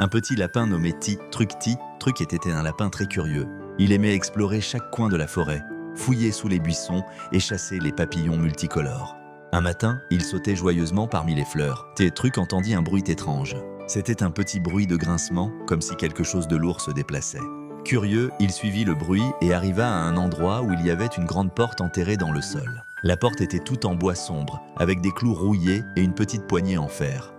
Un petit lapin nommé Truc était un lapin très curieux. Il aimait explorer chaque coin de la forêt, fouiller sous les buissons et chasser les papillons multicolores. Un matin, il sautait joyeusement parmi les fleurs. Truc entendit un bruit étrange. C'était un petit bruit de grincement, comme si quelque chose de lourd se déplaçait. Curieux, il suivit le bruit et arriva à un endroit où il y avait une grande porte enterrée dans le sol. La porte était toute en bois sombre, avec des clous rouillés et une petite poignée en fer.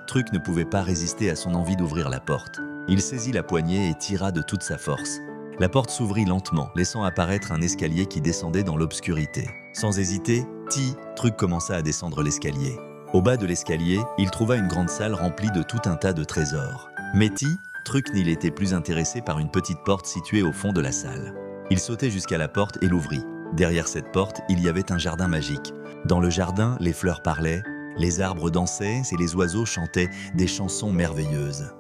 Truc ne pouvait pas résister à son envie d'ouvrir la porte. Il saisit la poignée et tira de toute sa force. La porte s'ouvrit lentement, laissant apparaître un escalier qui descendait dans l'obscurité. Sans hésiter, Truc commença à descendre l'escalier. Au bas de l'escalier, il trouva une grande salle remplie de tout un tas de trésors. Mais Truc n'y était plus intéressé par une petite porte située au fond de la salle. Il sautait jusqu'à la porte et l'ouvrit. Derrière cette porte, il y avait un jardin magique. Dans le jardin, les fleurs parlaient, les arbres dansaient et les oiseaux chantaient des chansons merveilleuses.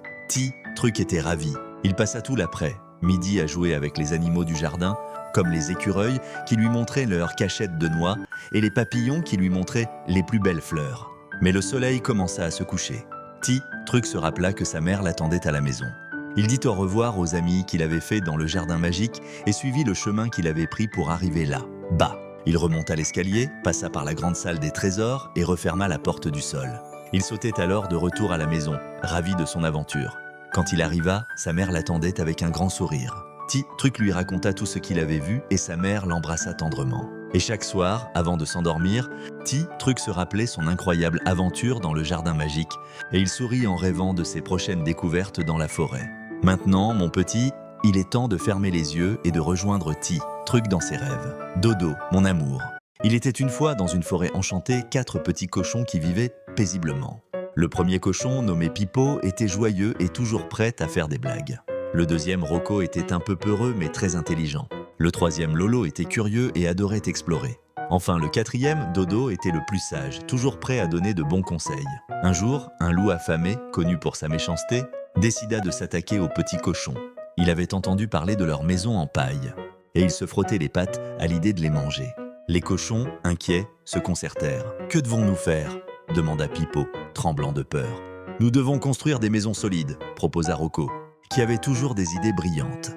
Truc était ravi. Il passa tout l'après, midi à jouer avec les animaux du jardin, comme les écureuils qui lui montraient leurs cachettes de noix et les papillons qui lui montraient les plus belles fleurs. Mais le soleil commença à se coucher. Truc se rappela que sa mère l'attendait à la maison. Il dit au revoir aux amis qu'il avait fait dans le jardin magique et suivit le chemin qu'il avait pris pour arriver là, bas. Il remonta l'escalier, passa par la grande salle des trésors et referma la porte du sol. Il sautait alors de retour à la maison, ravi de son aventure. Quand il arriva, sa mère l'attendait avec un grand sourire. Truc lui raconta tout ce qu'il avait vu et sa mère l'embrassa tendrement. Et chaque soir, avant de s'endormir, Truc se rappelait son incroyable aventure dans le jardin magique et il sourit en rêvant de ses prochaines découvertes dans la forêt. Maintenant, mon petit, il est temps de fermer les yeux et de rejoindre Truc dans ses rêves. Dodo, mon amour. Il était une fois dans une forêt enchantée 4 petits cochons qui vivaient paisiblement. Le premier cochon, nommé Pipo, était joyeux et toujours prêt à faire des blagues. Le deuxième, Rocco, était un peu peureux mais très intelligent. Le troisième, Lolo, était curieux et adorait explorer. Enfin, le quatrième, Dodo, était le plus sage, toujours prêt à donner de bons conseils. Un jour, un loup affamé, connu pour sa méchanceté, décida de s'attaquer aux petits cochons. Il avait entendu parler de leur maison en paille, et il se frottait les pattes à l'idée de les manger. Les cochons, inquiets, se concertèrent. « Que devons-nous faire ?» demanda Pipo, tremblant de peur. « Nous devons construire des maisons solides », proposa Rocco, qui avait toujours des idées brillantes.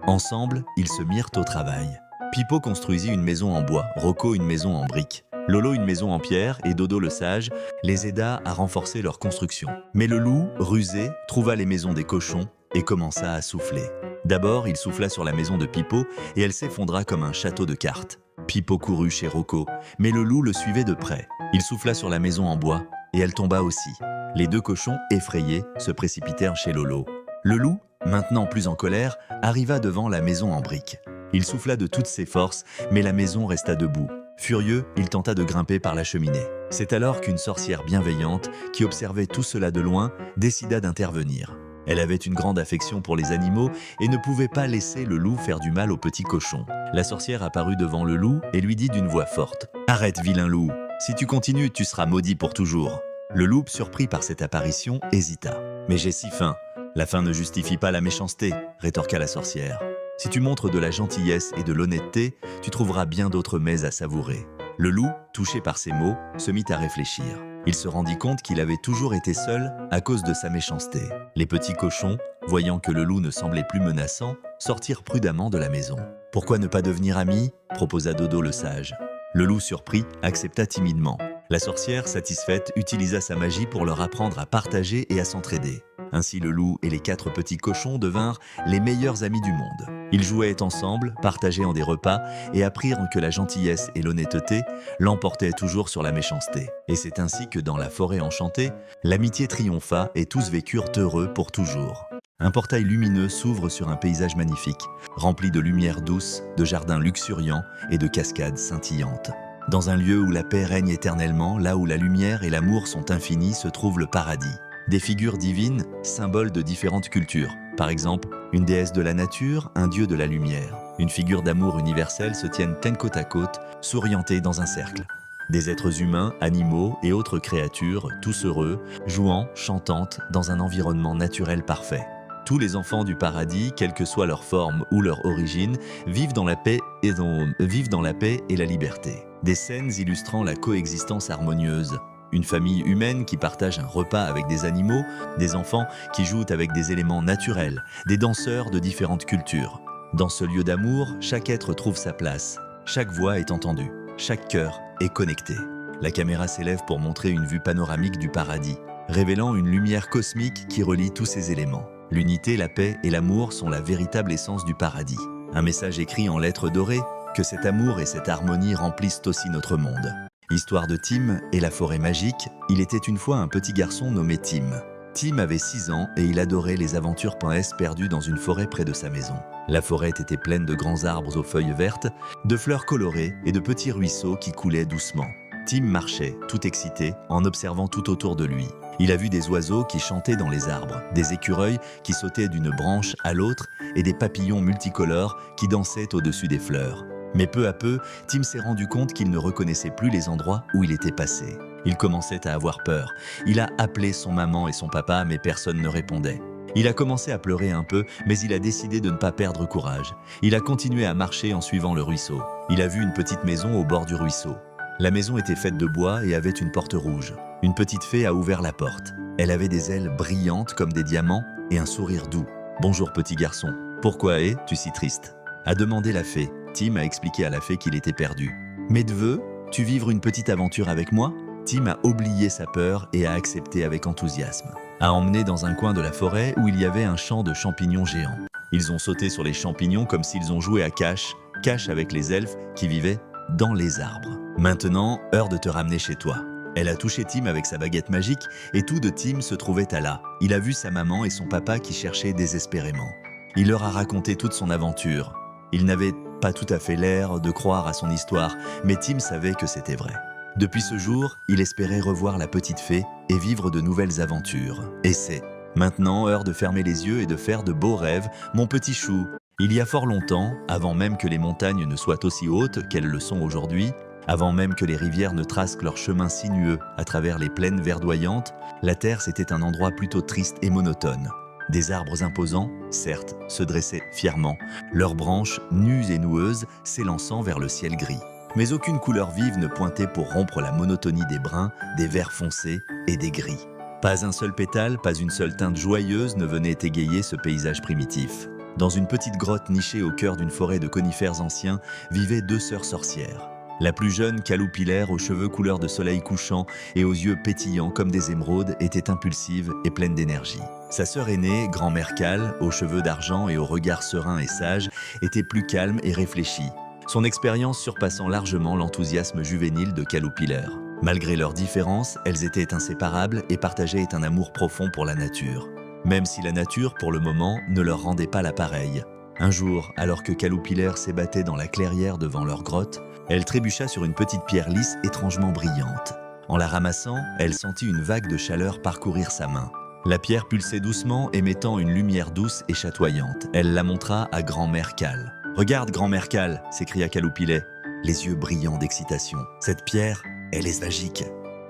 Ensemble, ils se mirent au travail. Pipo construisit une maison en bois, Rocco une maison en briques. Lolo une maison en pierre et Dodo le sage les aida à renforcer leur construction. Mais le loup, rusé, trouva les maisons des cochons et commença à souffler. D'abord, il souffla sur la maison de Pipo et elle s'effondra comme un château de cartes. Pipo courut chez Rocco, mais le loup le suivait de près. Il souffla sur la maison en bois et elle tomba aussi. Les 2 cochons, effrayés, se précipitèrent chez Lolo. Le loup, maintenant plus en colère, arriva devant la maison en briques. Il souffla de toutes ses forces, mais la maison resta debout. Furieux, il tenta de grimper par la cheminée. C'est alors qu'une sorcière bienveillante, qui observait tout cela de loin, décida d'intervenir. Elle avait une grande affection pour les animaux et ne pouvait pas laisser le loup faire du mal au petit cochon. La sorcière apparut devant le loup et lui dit d'une voix forte « Arrête, vilain loup, si tu continues, tu seras maudit pour toujours. » Le loup, surpris par cette apparition, hésita. « Mais j'ai si faim. » « La faim ne justifie pas la méchanceté, » rétorqua la sorcière. « Si tu montres de la gentillesse et de l'honnêteté, tu trouveras bien d'autres mets à savourer. » Le loup, touché par ces mots, se mit à réfléchir. Il se rendit compte qu'il avait toujours été seul à cause de sa méchanceté. Les petits cochons, voyant que le loup ne semblait plus menaçant, sortirent prudemment de la maison. « Pourquoi ne pas devenir amis ?» proposa Dodo le sage. Le loup, surpris, accepta timidement. La sorcière, satisfaite, utilisa sa magie pour leur apprendre à partager et à s'entraider. Ainsi le loup et les 4 petits cochons devinrent les meilleurs amis du monde. Ils jouaient ensemble, partageaient en des repas et apprirent que la gentillesse et l'honnêteté l'emportaient toujours sur la méchanceté. Et c'est ainsi que dans la forêt enchantée, l'amitié triompha et tous vécurent heureux pour toujours. Un portail lumineux s'ouvre sur un paysage magnifique, rempli de lumière douce, de jardins luxuriants et de cascades scintillantes. Dans un lieu où la paix règne éternellement, là où la lumière et l'amour sont infinis, se trouve le paradis. Des figures divines, symboles de différentes cultures. Par exemple, une déesse de la nature, un dieu de la lumière. Une figure d'amour universel se tiennent côte à côte, souriantées dans un cercle. Des êtres humains, animaux et autres créatures, tous heureux, jouant, chantantes, dans un environnement naturel parfait. Tous les enfants du paradis, quelle que soit leur forme ou leur origine, vivent dans la paix et la liberté. Des scènes illustrant la coexistence harmonieuse. une famille humaine qui partage un repas avec des animaux, des enfants qui jouent avec des éléments naturels, des danseurs de différentes cultures. Dans ce lieu d'amour, chaque être trouve sa place, chaque voix est entendue, chaque cœur est connecté. La caméra s'élève pour montrer une vue panoramique du paradis, révélant une lumière cosmique qui relie tous ces éléments. L'unité, la paix et l'amour sont la véritable essence du paradis. Un message écrit en lettres dorées, que cet amour et cette harmonie remplissent aussi notre monde. Histoire de Tim et la forêt magique, il était une fois un petit garçon nommé Tim. Tim avait 6 ans et il adorait les aventures perdues dans une forêt près de sa maison. La forêt était pleine de grands arbres aux feuilles vertes, de fleurs colorées et de petits ruisseaux qui coulaient doucement. Tim marchait, tout excité, en observant tout autour de lui. Il a vu des oiseaux qui chantaient dans les arbres, des écureuils qui sautaient d'une branche à l'autre et des papillons multicolores qui dansaient au-dessus des fleurs. Mais peu à peu, Tim s'est rendu compte qu'il ne reconnaissait plus les endroits où il était passé. Il commençait à avoir peur. Il a appelé son maman et son papa, mais personne ne répondait. Il a commencé à pleurer un peu, mais il a décidé de ne pas perdre courage. Il a continué à marcher en suivant le ruisseau. Il a vu une petite maison au bord du ruisseau. La maison était faite de bois et avait une porte rouge. Une petite fée a ouvert la porte. Elle avait des ailes brillantes comme des diamants et un sourire doux. « Bonjour petit garçon, pourquoi es-tu si triste ?» a demandé la fée. Tim a expliqué à la fée qu'il était perdu. « Mais veux-tu vivre une petite aventure avec moi ?» Tim a oublié sa peur et a accepté avec enthousiasme. A emmené dans un coin de la forêt où il y avait un champ de champignons géants. Ils ont sauté sur les champignons comme s'ils ont joué à cache avec les elfes qui vivaient dans les arbres. Maintenant, heure de te ramener chez toi. Elle a touché Tim avec sa baguette magique et tout de Tim se trouvait à là. Il a vu sa maman et son papa qui cherchaient désespérément. Il leur a raconté toute son aventure. Il n'avait pas tout à fait l'air de croire à son histoire, mais Tim savait que c'était vrai. Depuis ce jour, il espérait revoir la petite fée et vivre de nouvelles aventures. Et c'est maintenant heure de fermer les yeux et de faire de beaux rêves, mon petit chou. Il y a fort longtemps, avant même que les montagnes ne soient aussi hautes qu'elles le sont aujourd'hui, avant même que les rivières ne tracent leur chemin sinueux à travers les plaines verdoyantes, la terre c'était un endroit plutôt triste et monotone. Des arbres imposants, certes, se dressaient fièrement, leurs branches nues et noueuses s'élançant vers le ciel gris. Mais aucune couleur vive ne pointait pour rompre la monotonie des bruns, des verts foncés et des gris. Pas un seul pétale, pas une seule teinte joyeuse ne venait égayer ce paysage primitif. Dans une petite grotte nichée au cœur d'une forêt de conifères anciens, vivaient 2 sœurs sorcières. La plus jeune, Caloupilère, aux cheveux couleur de soleil couchant et aux yeux pétillants comme des émeraudes, était impulsive et pleine d'énergie. Sa sœur aînée, Grand-mère Cal, aux cheveux d'argent et au regard serein et sage, était plus calme et réfléchie, son expérience surpassant largement l'enthousiasme juvénile de Caloupilère. Malgré leurs différences, elles étaient inséparables et partageaient un amour profond pour la nature. Même si la nature, pour le moment, ne leur rendait pas l'appareil. Un jour, alors que Caloupilère s'ébattait dans la clairière devant leur grotte, elle trébucha sur une petite pierre lisse étrangement brillante. En la ramassant, elle sentit une vague de chaleur parcourir sa main. La pierre pulsait doucement, émettant une lumière douce et chatoyante. Elle la montra à Grand-mère Cal. « Regarde, Grand-mère Cal !» s'écria Caloupilère, les yeux brillants d'excitation. « Cette pierre, elle est magique !»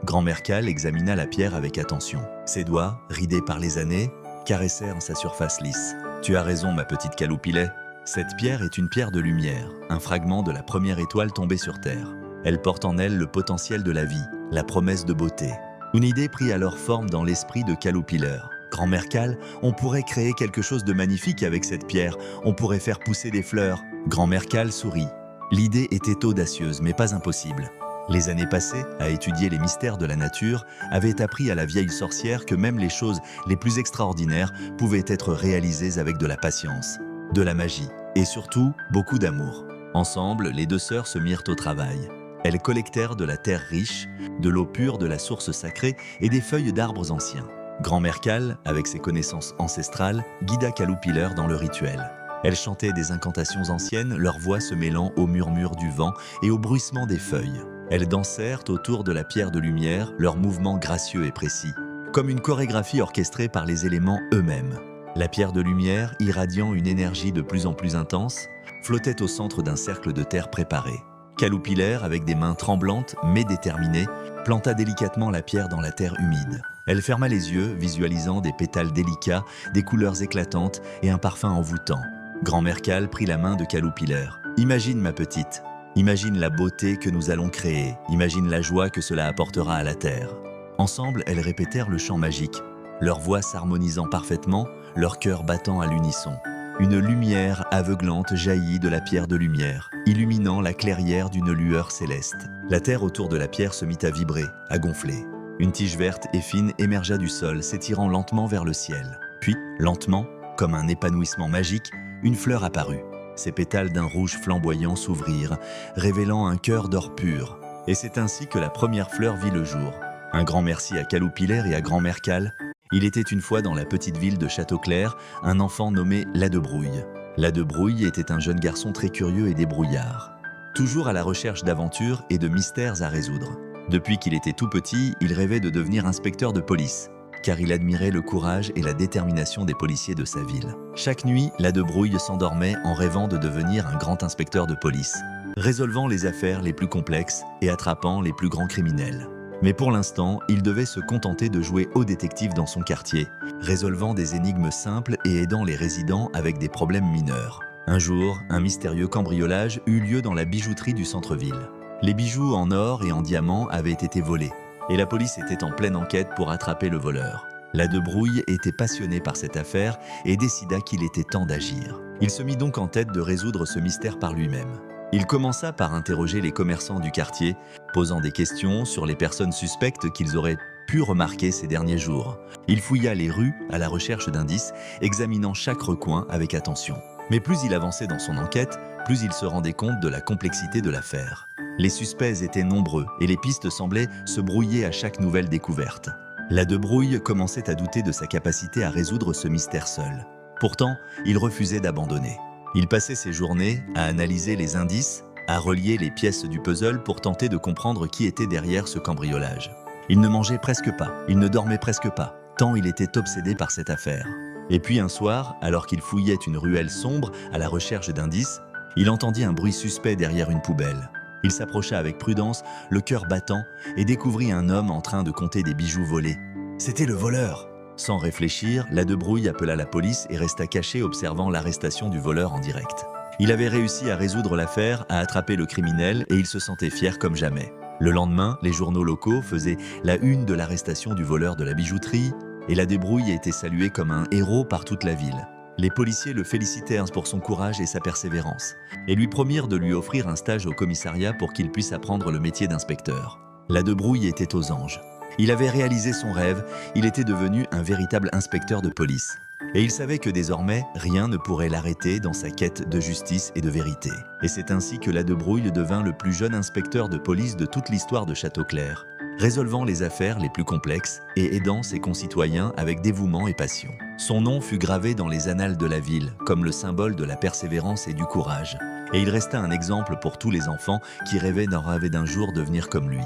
Grand-mère Cal examina la pierre avec attention. Ses doigts, ridés par les années, caressèrent sa surface lisse. « Tu as raison, ma petite Caloupilère. Cette pierre est une pierre de lumière, un fragment de la première étoile tombée sur Terre. Elle porte en elle le potentiel de la vie, la promesse de beauté. » Une idée prit alors forme dans l'esprit de Caloupilère. « Grand-mère Cal, on pourrait créer quelque chose de magnifique avec cette pierre. On pourrait faire pousser des fleurs. » Grand-mère Cal sourit. L'idée était audacieuse, mais pas impossible. Les années passées, à étudier les mystères de la nature, avaient appris à la vieille sorcière que même les choses les plus extraordinaires pouvaient être réalisées avec de la patience, de la magie et surtout beaucoup d'amour. Ensemble, les 2 sœurs se mirent au travail. Elles collectèrent de la terre riche, de l'eau pure de la source sacrée et des feuilles d'arbres anciens. Grand-mère Cal, avec ses connaissances ancestrales, guida Caloupilère dans le rituel. Elle chantait des incantations anciennes, leur voix se mêlant au murmure du vent et au bruissement des feuilles. Elles dansèrent autour de la pierre de lumière, leurs mouvements gracieux et précis, comme une chorégraphie orchestrée par les éléments eux-mêmes. La pierre de lumière, irradiant une énergie de plus en plus intense, flottait au centre d'un cercle de terre préparé. Caloupilère, avec des mains tremblantes mais déterminées, planta délicatement la pierre dans la terre humide. Elle ferma les yeux, visualisant des pétales délicats, des couleurs éclatantes et un parfum envoûtant. Grand-mère Cal prit la main de Caloupilère. « Imagine, ma petite. Imagine la beauté que nous allons créer. Imagine la joie que cela apportera à la terre. » Ensemble, elles répétèrent le chant magique, leurs voix s'harmonisant parfaitement, leurs cœurs battant à l'unisson. Une lumière aveuglante jaillit de la pierre de lumière, illuminant la clairière d'une lueur céleste. La terre autour de la pierre se mit à vibrer, à gonfler. Une tige verte et fine émergea du sol, s'étirant lentement vers le ciel. Puis, lentement, comme un épanouissement magique, une fleur apparut. Ses pétales d'un rouge flamboyant s'ouvrirent, révélant un cœur d'or pur. Et c'est ainsi que la première fleur vit le jour. Un grand merci à Caloupilaire et à Grand-Mère Cale. Il était une fois dans la petite ville de Châteauclair un enfant nommé Ladebrouille. Ladebrouille était un jeune garçon très curieux et débrouillard, toujours à la recherche d'aventures et de mystères à résoudre. Depuis qu'il était tout petit, il rêvait de devenir inspecteur de police, car il admirait le courage et la détermination des policiers de sa ville. Chaque nuit, Ladebrouille s'endormait en rêvant de devenir un grand inspecteur de police, résolvant les affaires les plus complexes et attrapant les plus grands criminels. Mais pour l'instant, il devait se contenter de jouer au détective dans son quartier, résolvant des énigmes simples et aidant les résidents avec des problèmes mineurs. Un jour, un mystérieux cambriolage eut lieu dans la bijouterie du centre-ville. Les bijoux en or et en diamants avaient été volés, et la police était en pleine enquête pour attraper le voleur. Ladebrouille était passionné par cette affaire et décida qu'il était temps d'agir. Il se mit donc en tête de résoudre ce mystère par lui-même. Il commença par interroger les commerçants du quartier, posant des questions sur les personnes suspectes qu'ils auraient pu remarquer ces derniers jours. Il fouilla les rues à la recherche d'indices, examinant chaque recoin avec attention. Mais plus il avançait dans son enquête, plus il se rendait compte de la complexité de l'affaire. Les suspects étaient nombreux et les pistes semblaient se brouiller à chaque nouvelle découverte. Ladebrouille commençait à douter de sa capacité à résoudre ce mystère seul. Pourtant, il refusait d'abandonner. Il passait ses journées à analyser les indices, à relier les pièces du puzzle pour tenter de comprendre qui était derrière ce cambriolage. Il ne mangeait presque pas, il ne dormait presque pas, tant il était obsédé par cette affaire. Et puis un soir, alors qu'il fouillait une ruelle sombre à la recherche d'indices, il entendit un bruit suspect derrière une poubelle. Il s'approcha avec prudence, le cœur battant, et découvrit un homme en train de compter des bijoux volés. C'était le voleur! Sans réfléchir, Ladebrouille appela la police et resta caché observant l'arrestation du voleur en direct. Il avait réussi à résoudre l'affaire, à attraper le criminel et il se sentait fier comme jamais. Le lendemain, les journaux locaux faisaient la une de l'arrestation du voleur de la bijouterie et Ladebrouille était salué comme un héros par toute la ville. Les policiers le félicitèrent pour son courage et sa persévérance et lui promirent de lui offrir un stage au commissariat pour qu'il puisse apprendre le métier d'inspecteur. Ladebrouille était aux anges. Il avait réalisé son rêve, il était devenu un véritable inspecteur de police. Et il savait que désormais, rien ne pourrait l'arrêter dans sa quête de justice et de vérité. Et c'est ainsi que Ladebrouille devint le plus jeune inspecteur de police de toute l'histoire de Châteauclair, résolvant les affaires les plus complexes et aidant ses concitoyens avec dévouement et passion. Son nom fut gravé dans les annales de la ville, comme le symbole de la persévérance et du courage. Et il resta un exemple pour tous les enfants qui rêvaient d'un jour devenir comme lui.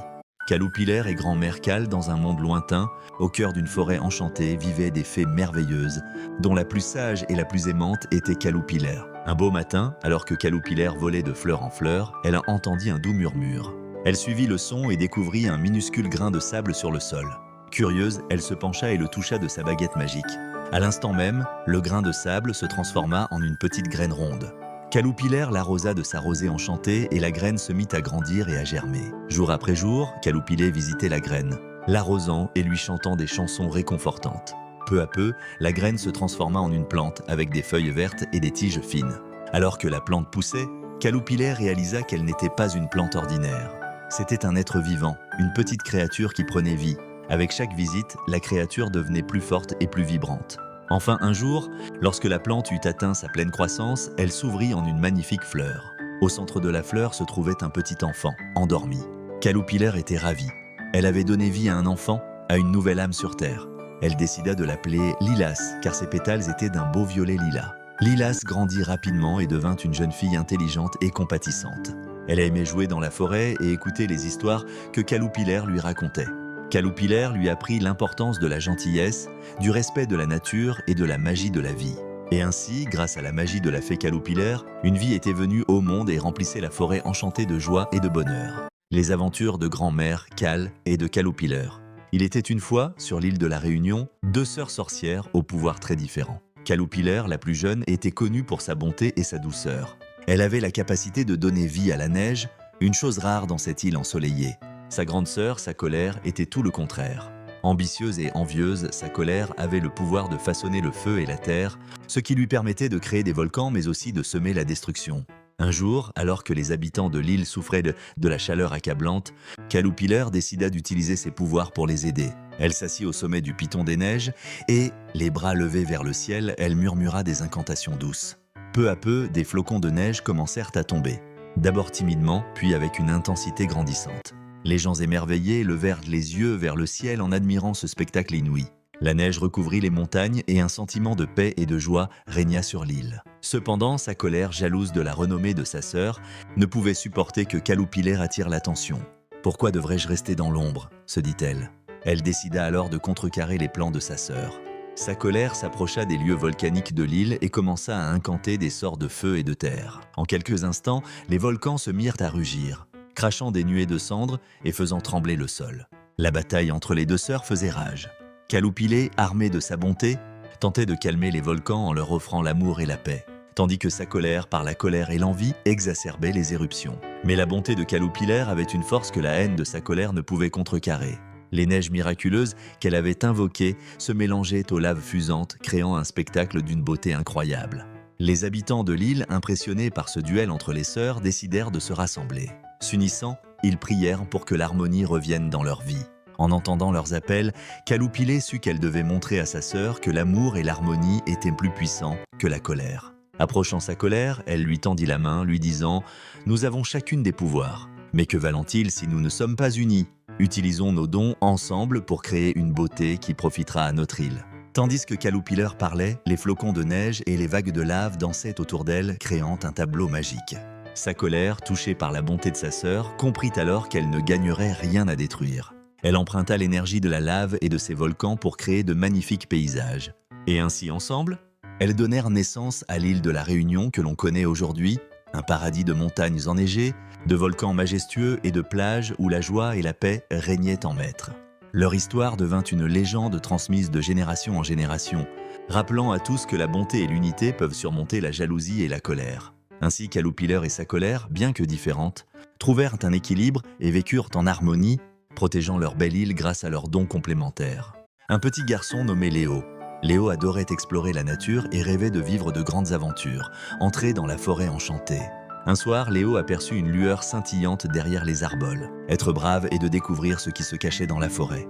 Caloupilaire et Grand-Mère Cale, dans un monde lointain, au cœur d'une forêt enchantée, vivaient des fées merveilleuses, dont la plus sage et la plus aimante était Caloupilaire. Un beau matin, alors que Caloupilaire volait de fleur en fleur, elle entendit un doux murmure. Elle suivit le son et découvrit un minuscule grain de sable sur le sol. Curieuse, elle se pencha et le toucha de sa baguette magique. À l'instant même, le grain de sable se transforma en une petite graine ronde. Caloupilaire l'arrosa de sa rosée enchantée et la graine se mit à grandir et à germer. Jour après jour, Caloupilaire visitait la graine, l'arrosant et lui chantant des chansons réconfortantes. Peu à peu, la graine se transforma en une plante avec des feuilles vertes et des tiges fines. Alors que la plante poussait, Caloupilaire réalisa qu'elle n'était pas une plante ordinaire. C'était un être vivant, une petite créature qui prenait vie. Avec chaque visite, la créature devenait plus forte et plus vibrante. Enfin un jour, lorsque la plante eut atteint sa pleine croissance, elle s'ouvrit en une magnifique fleur. Au centre de la fleur se trouvait un petit enfant, endormi. Caloupilaire était ravie. Elle avait donné vie à un enfant, à une nouvelle âme sur terre. Elle décida de l'appeler Lilas, car ses pétales étaient d'un beau violet lilas. Lilas grandit rapidement et devint une jeune fille intelligente et compatissante. Elle aimait jouer dans la forêt et écouter les histoires que Caloupilaire lui racontait. Caloupilaire lui apprit l'importance de la gentillesse, du respect de la nature et de la magie de la vie. Et ainsi, grâce à la magie de la fée Caloupilaire, une vie était venue au monde et remplissait la forêt enchantée de joie et de bonheur. Les aventures de Grand-Mère Cale et de Caloupilaire. Il était une fois, sur l'île de la Réunion, deux sœurs sorcières au pouvoir très différent. Caloupilaire, la plus jeune, était connue pour sa bonté et sa douceur. Elle avait la capacité de donner vie à la neige, une chose rare dans cette île ensoleillée. Sa grande sœur, sa colère, était tout le contraire. Ambitieuse et envieuse, sa colère avait le pouvoir de façonner le feu et la terre, ce qui lui permettait de créer des volcans mais aussi de semer la destruction. Un jour, alors que les habitants de l'île souffraient de la chaleur accablante, Caterpillar décida d'utiliser ses pouvoirs pour les aider. Elle s'assit au sommet du piton des neiges et, les bras levés vers le ciel, elle murmura des incantations douces. Peu à peu, des flocons de neige commencèrent à tomber. D'abord timidement, puis avec une intensité grandissante. Les gens émerveillés levèrent les yeux vers le ciel en admirant ce spectacle inouï. La neige recouvrit les montagnes et un sentiment de paix et de joie régna sur l'île. Cependant, sa colère, jalouse de la renommée de sa sœur, ne pouvait supporter que Caterpillar attire l'attention. « Pourquoi devrais-je rester dans l'ombre ?» se dit-elle. Elle décida alors de contrecarrer les plans de sa sœur. Sa colère s'approcha des lieux volcaniques de l'île et commença à incanter des sorts de feu et de terre. En quelques instants, les volcans se mirent à rugir, crachant des nuées de cendres et faisant trembler le sol. La bataille entre les deux sœurs faisait rage. Caterpillar, armé de sa bonté, tentait de calmer les volcans en leur offrant l'amour et la paix, tandis que sa colère, par la colère et l'envie, exacerbait les éruptions. Mais la bonté de Caterpillar avait une force que la haine de sa colère ne pouvait contrecarrer. Les neiges miraculeuses qu'elle avait invoquées se mélangeaient aux laves fusantes, créant un spectacle d'une beauté incroyable. Les habitants de l'île, impressionnés par ce duel entre les sœurs, décidèrent de se rassembler. S'unissant, ils prièrent pour que l'harmonie revienne dans leur vie. En entendant leurs appels, Caterpillar sut qu'elle devait montrer à sa sœur que l'amour et l'harmonie étaient plus puissants que la colère. Approchant sa colère, elle lui tendit la main, lui disant « Nous avons chacune des pouvoirs. Mais que valent-ils si nous ne sommes pas unis ? Utilisons nos dons ensemble pour créer une beauté qui profitera à notre île. » Tandis que Caterpillar parlait, les flocons de neige et les vagues de lave dansaient autour d'elle, créant un tableau magique. Sa colère, touchée par la bonté de sa sœur, comprit alors qu'elle ne gagnerait rien à détruire. Elle emprunta l'énergie de la lave et de ses volcans pour créer de magnifiques paysages. Et ainsi ensemble, elles donnèrent naissance à l'île de la Réunion que l'on connaît aujourd'hui, un paradis de montagnes enneigées, de volcans majestueux et de plages où la joie et la paix régnaient en maître. Leur histoire devint une légende transmise de génération en génération, rappelant à tous que la bonté et l'unité peuvent surmonter la jalousie et la colère. Ainsi Caterpillar et sa colère, bien que différentes, trouvèrent un équilibre et vécurent en harmonie, protégeant leur belle île grâce à leurs dons complémentaires. Un petit garçon nommé Léo. Léo adorait explorer la nature et rêvait de vivre de grandes aventures, entrer dans la forêt enchantée. Un soir, Léo aperçut une lueur scintillante derrière les arboles. Être brave et de découvrir ce qui se cachait dans la forêt.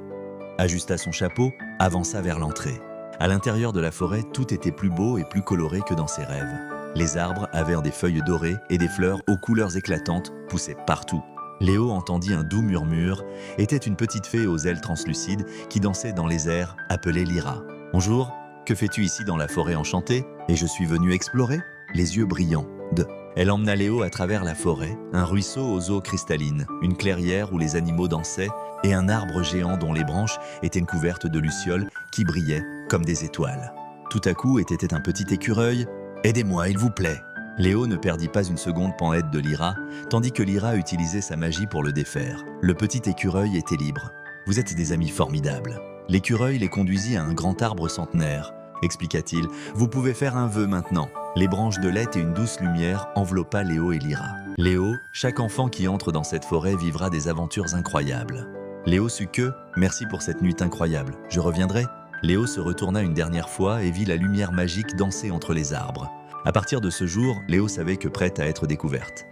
Ajusta son chapeau, avança vers l'entrée. À l'intérieur de la forêt, tout était plus beau et plus coloré que dans ses rêves. Les arbres avaient des feuilles dorées et des fleurs aux couleurs éclatantes poussaient partout. Léo entendit un doux murmure, était une petite fée aux ailes translucides qui dansait dans les airs, appelée Lyra. « Bonjour, que fais-tu ici dans la forêt enchantée ? Et je suis venue explorer ?» Les yeux brillants de... Elle emmena Léo à travers la forêt, un ruisseau aux eaux cristallines, une clairière où les animaux dansaient et un arbre géant dont les branches étaient couvertes de lucioles qui brillaient comme des étoiles. Tout à coup était un petit écureuil. « Aidez-moi, il vous plaît !» Léo ne perdit pas une seconde pour l'aide de Lyra, tandis que Lyra utilisait sa magie pour le défaire. Le petit écureuil était libre. « Vous êtes des amis formidables. » L'écureuil les conduisit à un grand arbre centenaire, expliqua-t-il. « Vous pouvez faire un vœu maintenant. » Les branches de lait et une douce lumière enveloppa Léo et Lyra. Léo, chaque enfant qui entre dans cette forêt vivra des aventures incroyables. Léo sut que « Merci pour cette nuit incroyable. Je reviendrai ?» Léo se retourna une dernière fois et vit la lumière magique danser entre les arbres. À partir de ce jour, Léo savait que prête à être découverte.